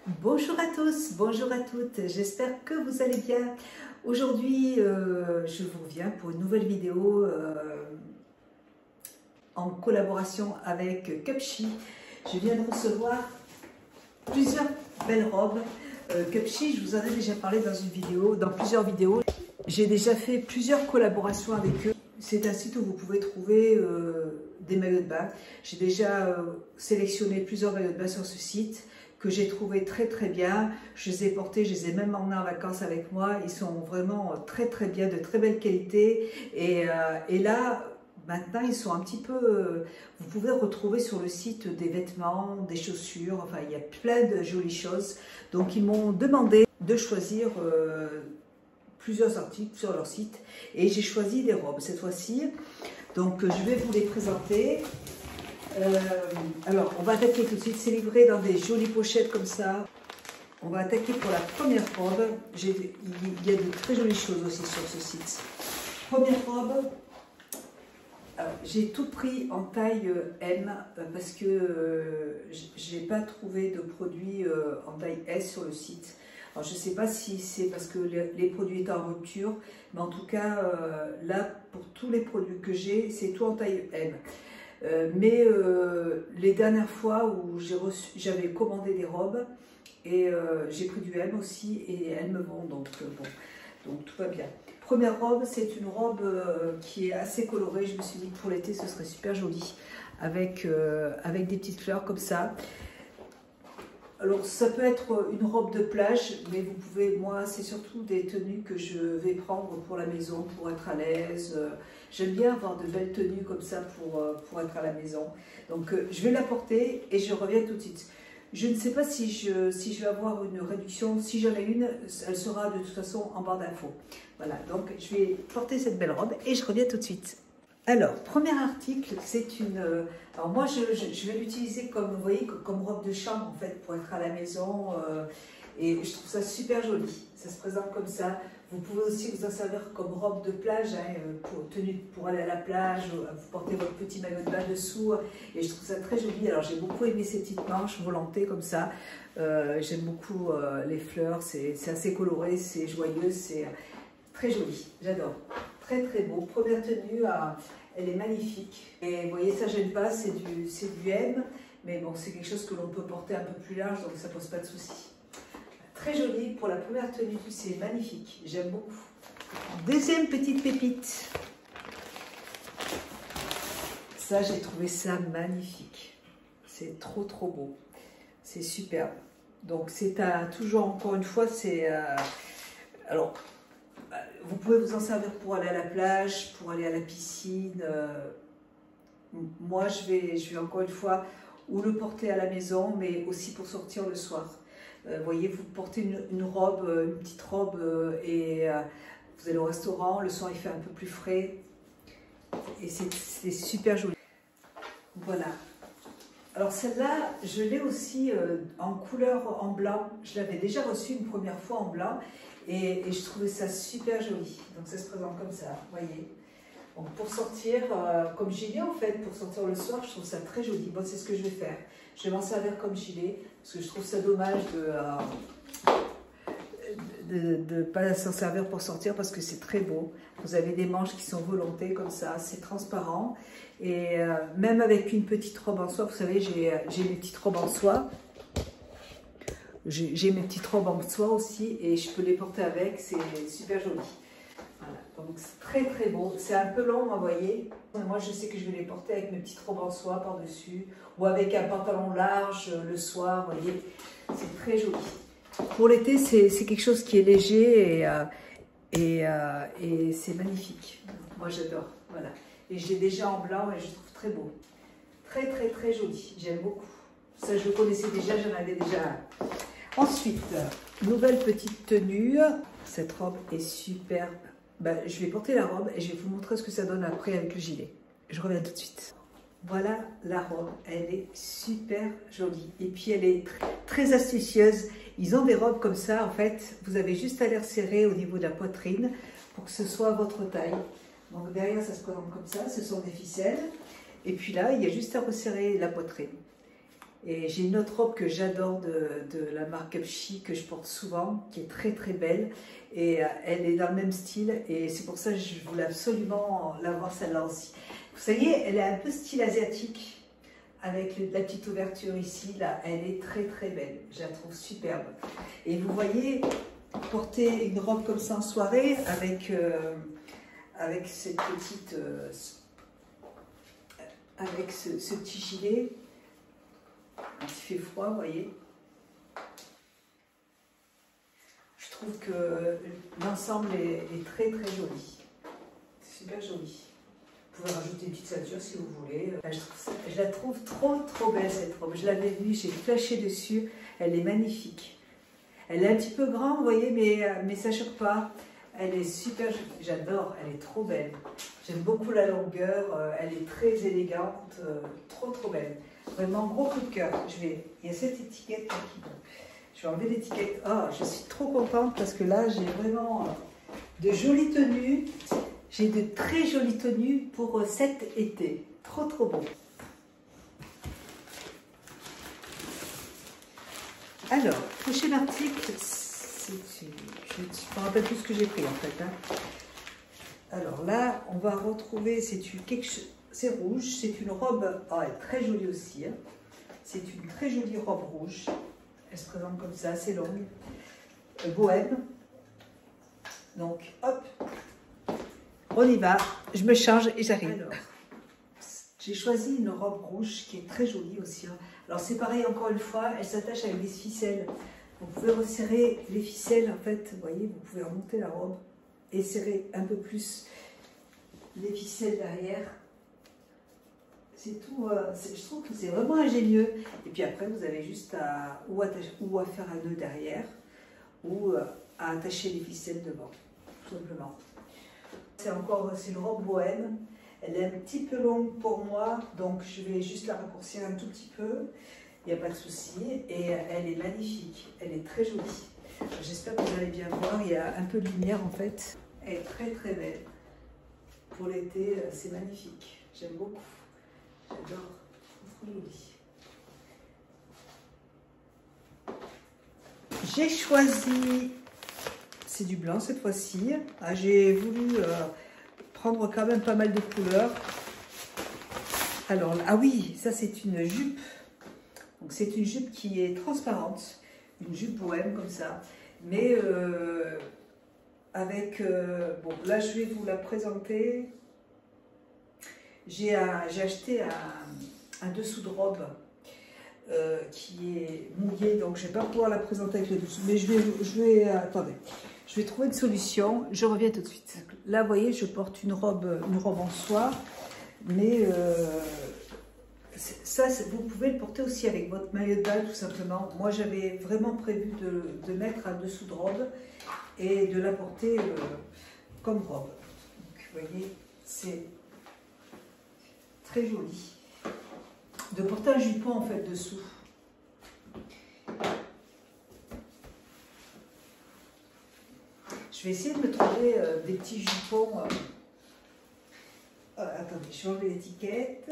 Bonjour à tous, bonjour à toutes, j'espère que vous allez bien. Aujourd'hui, je vous reviens pour une nouvelle vidéo en collaboration avec Cupshe. Je viens de recevoir plusieurs belles robes. Cupshe, je vous en ai déjà parlé dans une vidéo, dans plusieurs vidéos. J'ai déjà fait plusieurs collaborations avec eux. C'est un site où vous pouvez trouver des maillots de bain. J'ai déjà sélectionné plusieurs maillots de bain sur ce site que j'ai trouvé très bien. Je les ai portés, je les ai même emmenés en vacances avec moi. Ils sont vraiment très bien, de très belle qualité. Et là, maintenant, ils sont un petit peu... vous pouvez retrouver sur le site des vêtements, des chaussures, enfin, il y a plein de jolies choses. Donc, ils m'ont demandé de choisir plusieurs articles sur leur site. Et j'ai choisi des robes cette fois-ci. Donc, je vais vous les présenter. Alors, on va attaquer tout de suite. C'est livré dans des jolies pochettes comme ça. On va attaquer pour la première robe. Il y a de très jolies choses aussi sur ce site. Première robe. J'ai tout pris en taille M parce que j'ai pas trouvé de produits en taille S sur le site. Alors, je ne sais pas si c'est parce que les produits étaient en rupture, mais en tout cas, là, pour tous les produits que j'ai, c'est tout en taille M. Mais les dernières fois où j'avais commandé des robes, et j'ai pris du M aussi, et elles me vont, donc bon, donc tout va bien. Première robe, c'est une robe qui est assez colorée. Je me suis dit que pour l'été, ce serait super joli, avec des petites fleurs comme ça. Alors, ça peut être une robe de plage, mais vous pouvez, moi, c'est surtout des tenues que je vais prendre pour la maison, pour être à l'aise. J'aime bien avoir de belles tenues comme ça pour être à la maison. Donc, je vais la porter et je reviens tout de suite. Je ne sais pas si je vais avoir une réduction. Si j'en ai une, elle sera de toute façon en barre d'infos. Voilà, donc je vais porter cette belle robe et je reviens tout de suite. Alors, premier article, c'est une... alors moi, je vais l'utiliser comme, vous voyez, comme robe de chambre, en fait, pour être à la maison. Et je trouve ça super joli. Ça se présente comme ça. Vous pouvez aussi vous en servir comme robe de plage, hein, pour aller à la plage. Vous portez votre petit maillot de bain dessous. Et je trouve ça très joli. Alors, j'ai beaucoup aimé ces petites manches volantées comme ça. J'aime beaucoup les fleurs. C'est assez coloré, c'est joyeux, c'est très joli. J'adore. Très beau. Première tenue, elle est magnifique. Et vous voyez, ça gêne pas, c'est du M, mais bon, c'est quelque chose que l'on peut porter un peu plus large, donc ça pose pas de souci. Très joli pour la première tenue, c'est magnifique. J'aime beaucoup. Deuxième petite pépite. Ça, j'ai trouvé ça magnifique. C'est trop beau. C'est superbe. Donc, c'est toujours, encore une fois, c'est... alors, vous pouvez vous en servir pour aller à la plage, pour aller à la piscine. Moi, je vais encore une fois ou le porter à la maison, mais aussi pour sortir le soir. Vous voyez, vous portez une robe, une petite robe, et vous allez au restaurant, le soir il fait un peu plus frais. Et c'est super joli. Voilà. Alors celle-là, je l'ai aussi en couleur en blanc. Je l'avais déjà reçue une première fois en blanc. Et je trouvais ça super joli. Donc ça se présente comme ça, vous voyez. Donc pour sortir, comme gilet en fait, pour sortir le soir, je trouve ça très joli. Bon, c'est ce que je vais faire. Je vais m'en servir comme gilet, parce que je trouve ça dommage de ne pas s'en servir pour sortir, parce que c'est très beau. Vous avez des manches qui sont volantées comme ça, c'est transparent. Et même avec une petite robe en soie, vous savez, j'ai mes petites robes en soie. J'ai mes petites robes en soie aussi et je peux les porter avec, c'est super joli. Voilà, donc c'est très beau. C'est un peu long, vous voyez. Moi, je sais que je vais les porter avec mes petites robes en soie par-dessus ou avec un pantalon large le soir, vous voyez. C'est très joli. Pour l'été, c'est quelque chose qui est léger et c'est magnifique. Moi, j'adore. Voilà. Et j'ai déjà en blanc et je trouve très beau. Très joli. J'aime beaucoup. Ça, je le connaissais déjà, j'en avais déjà un. Ensuite, nouvelle petite tenue. Cette robe est superbe. Je vais porter la robe et je vais vous montrer ce que ça donne après avec le gilet. Je reviens tout de suite. Voilà la robe. Elle est super jolie. Et puis, elle est très astucieuse. Ils ont des robes comme ça. En fait, vous avez juste à les resserrer au niveau de la poitrine pour que ce soit votre taille. Donc, derrière, ça se présente comme ça. Ce sont des ficelles. Et puis là, il y a juste à resserrer la poitrine. Et j'ai une autre robe que j'adore de la marque Upshi que je porte souvent, qui est très très belle. Et elle est dans le même style et c'est pour ça que je voulais absolument l'avoir celle-là aussi. Vous voyez, elle est un peu style asiatique avec la petite ouverture ici. Là, elle est très très belle. Je la trouve superbe. Et vous voyez, porter une robe comme ça en soirée avec cette petite... avec ce petit gilet, quand il fait froid, vous voyez. Je trouve que l'ensemble est très très joli. Super joli. Vous pouvez rajouter une petite ceinture si vous voulez. Je la trouve trop belle cette robe. Je l'avais vue, j'ai flashé dessus. Elle est magnifique. Elle est un petit peu grande, vous voyez, mais ça ne choque pas. Elle est super, j'adore, elle est trop belle. J'aime beaucoup la longueur, elle est très élégante, trop belle. Vraiment, gros coup de cœur. Il y a cette étiquette là qui... Je vais enlever l'étiquette. Ah, je suis trop contente parce que là, j'ai vraiment de jolies tenues. J'ai de très jolies tenues pour cet été. Trop beau. Alors, prochain article, je ne me rappelle plus ce que j'ai pris en fait. Hein. Alors là, on va retrouver, c'est rouge, c'est une robe, elle est très jolie aussi. Hein. C'est une très jolie robe rouge. Elle se présente comme ça, assez longue. Bohème. Donc, hop, on y va. Je me change et j'arrive. Alors, j'ai choisi une robe rouge qui est très jolie aussi. Hein. Alors c'est pareil, encore une fois, elle s'attache avec des ficelles. Vous pouvez resserrer les ficelles, en fait, vous voyez, vous pouvez remonter la robe et serrer un peu plus les ficelles derrière. C'est tout, je trouve que c'est vraiment ingénieux. Et puis après, vous avez juste à faire un nœud derrière ou à attacher les ficelles devant, tout simplement. C'est une robe bohème. Elle est un petit peu longue pour moi, donc je vais juste la raccourcir un tout petit peu. Il n'y a pas de souci. Et elle est magnifique. Elle est très jolie. J'espère que vous allez bien voir. Il y a un peu de lumière en fait. Elle est très belle. Pour l'été, c'est magnifique. J'aime beaucoup. J'adore. Trop joli. J'ai choisi... C'est du blanc cette fois-ci. J'ai voulu... prendre quand même pas mal de couleurs. Alors, ah oui, ça c'est une jupe. Donc c'est une jupe qui est transparente, une jupe bohème comme ça. Mais bon, là je vais vous la présenter. J'ai acheté un dessous de robe qui est mouillé, donc je ne vais pas pouvoir la présenter avec le dessous. Mais attendez. Je vais trouver une solution, je reviens tout de suite. Là, vous voyez, je porte une robe en soie, mais ça, vous pouvez le porter aussi avec votre maillot de bain, tout simplement. Moi, j'avais vraiment prévu de mettre un dessous de robe et de la porter comme robe. Donc, vous voyez, c'est très joli. De porter un jupon, en fait, dessous. Je vais essayer de me trouver des petits jupons. Attendez, je vais enlever l'étiquette.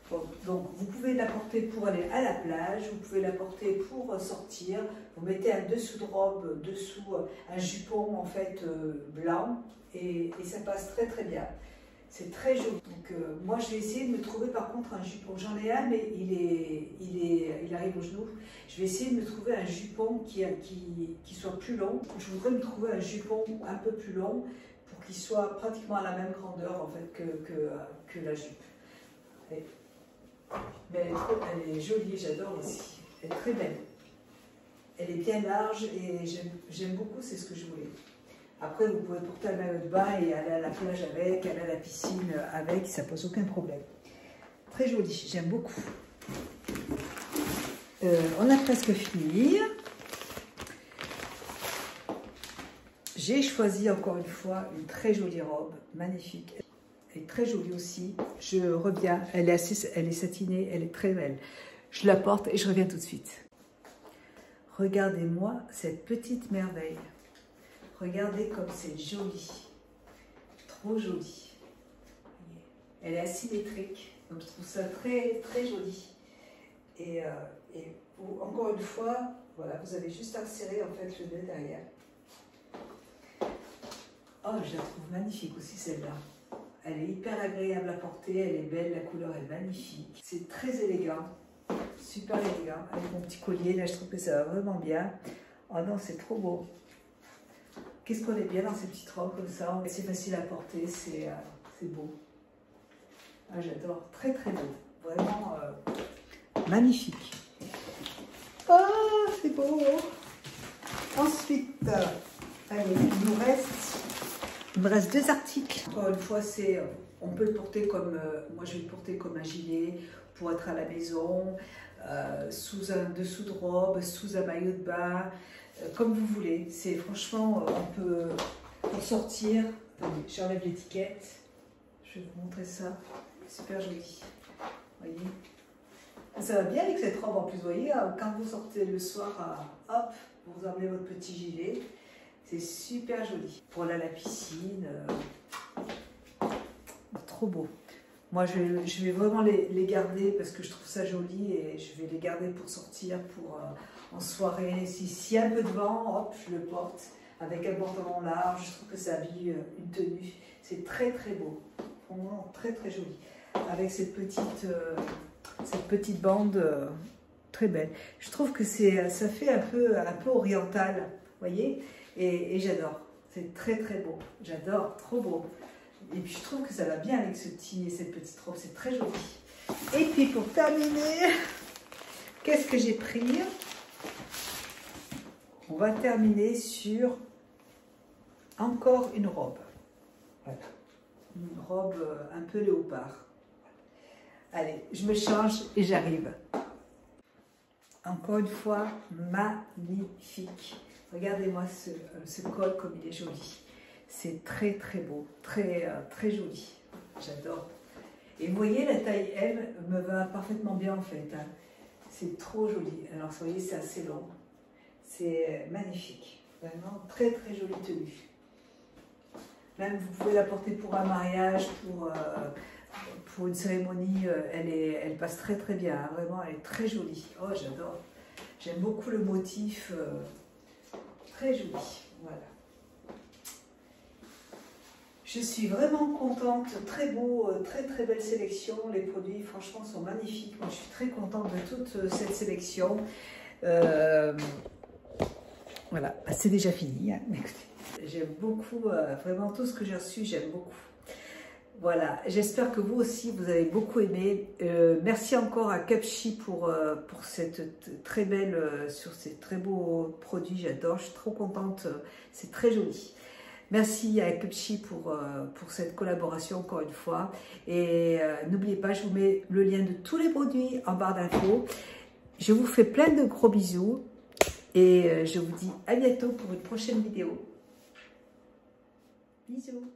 Bon, donc, vous pouvez la porter pour aller à la plage, vous pouvez la porter pour sortir. Vous mettez un dessous de robe, dessous un jupon en fait blanc et ça passe très bien. C'est très joli. Donc, moi, je vais essayer de me trouver par contre un jupon. J'en ai un, mais il arrive au genou. Je vais essayer de me trouver un jupon qui soit plus long. Je voudrais me trouver un jupon un peu plus long pour qu'il soit pratiquement à la même grandeur en fait que la jupe. Mais elle est jolie, j'adore aussi. Elle est très belle. Elle est bien large et j'aime beaucoup, c'est ce que je voulais. Après, vous pouvez porter un maillot de bain et aller à la plage avec, aller à la piscine avec, ça pose aucun problème. Très joli, j'aime beaucoup. On a presque fini. J'ai choisi encore une fois une très jolie robe, magnifique. Elle est très jolie aussi. Je reviens, elle est satinée, elle est très belle. Je la porte et je reviens tout de suite. Regardez-moi cette petite merveille. Regardez comme c'est joli. Trop joli. Elle est asymétrique, donc je trouve ça très joli. Encore une fois, voilà, vous avez juste à serrer en fait le nœud derrière. Oh, je la trouve magnifique aussi celle-là. Elle est hyper agréable à porter, elle est belle, la couleur est magnifique. C'est très élégant, super élégant. Avec mon petit collier, là je trouve que ça va vraiment bien. Oh non, c'est trop beau. Qu'est-ce qu'on est bien dans ces petites robes comme ça. C'est facile à porter, c'est beau. Ah, j'adore, très très beau. Vraiment magnifique. Oh, c'est beau. Ensuite, allez, il me reste 2 articles. Encore une fois, on peut le porter comme, moi je vais le porter comme un gilet pour être à la maison, sous un dessous de robe, sous un maillot de bain, comme vous voulez. C'est franchement, on peut, pour sortir, attendez, j'enlève l'étiquette, je vais vous montrer ça, super joli, voyez. Ça va bien avec cette robe en plus, vous voyez, quand vous sortez le soir, hop, vous emmenez votre petit gilet. C'est super joli. Pour aller à la piscine, trop beau. Moi, je vais vraiment les garder parce que je trouve ça joli et je vais les garder pour sortir, en soirée. S'il y a un peu de vent, hop, je le porte avec un bordement large. Je trouve que ça habille une tenue. C'est très très beau. Vraiment très très joli. Avec cette petite bande très belle. Je trouve que ça fait un peu oriental, vous voyez. Et j'adore, c'est très très beau, j'adore, trop beau. Et puis je trouve que ça va bien avec cette petite robe, c'est très joli. Et puis pour terminer, qu'est-ce que j'ai pris? On va terminer sur encore une robe. Voilà, une robe un peu léopard. Allez, je me change et j'arrive. Encore une fois, magnifique. Regardez-moi ce col comme il est joli. C'est très très beau, très très joli. J'adore. Et vous voyez, la taille M me va parfaitement bien en fait. Hein. C'est trop joli. Alors vous voyez, c'est assez long. C'est magnifique. Vraiment très très jolie tenue. Même vous pouvez la porter pour un mariage, pour une cérémonie. Elle passe très très bien. Hein. Vraiment, elle est très jolie. Oh, j'adore. J'aime beaucoup le motif. Très joli, voilà. Je suis vraiment contente, très beau, très très belle sélection. Les produits franchement sont magnifiques. Moi je suis très contente de toute cette sélection. Voilà, c'est déjà fini. Hein. J'aime beaucoup, vraiment tout ce que j'ai reçu, j'aime beaucoup. Voilà, j'espère que vous aussi vous avez beaucoup aimé. Merci encore à Cupshe pour cette très belle, sur ces très beaux produits. J'adore, je suis trop contente, c'est très joli. Merci à Cupshe pour cette collaboration encore une fois. Et n'oubliez pas, je vous mets le lien de tous les produits en barre d'infos. Je vous fais plein de gros bisous et je vous dis à bientôt pour une prochaine vidéo. Bisous.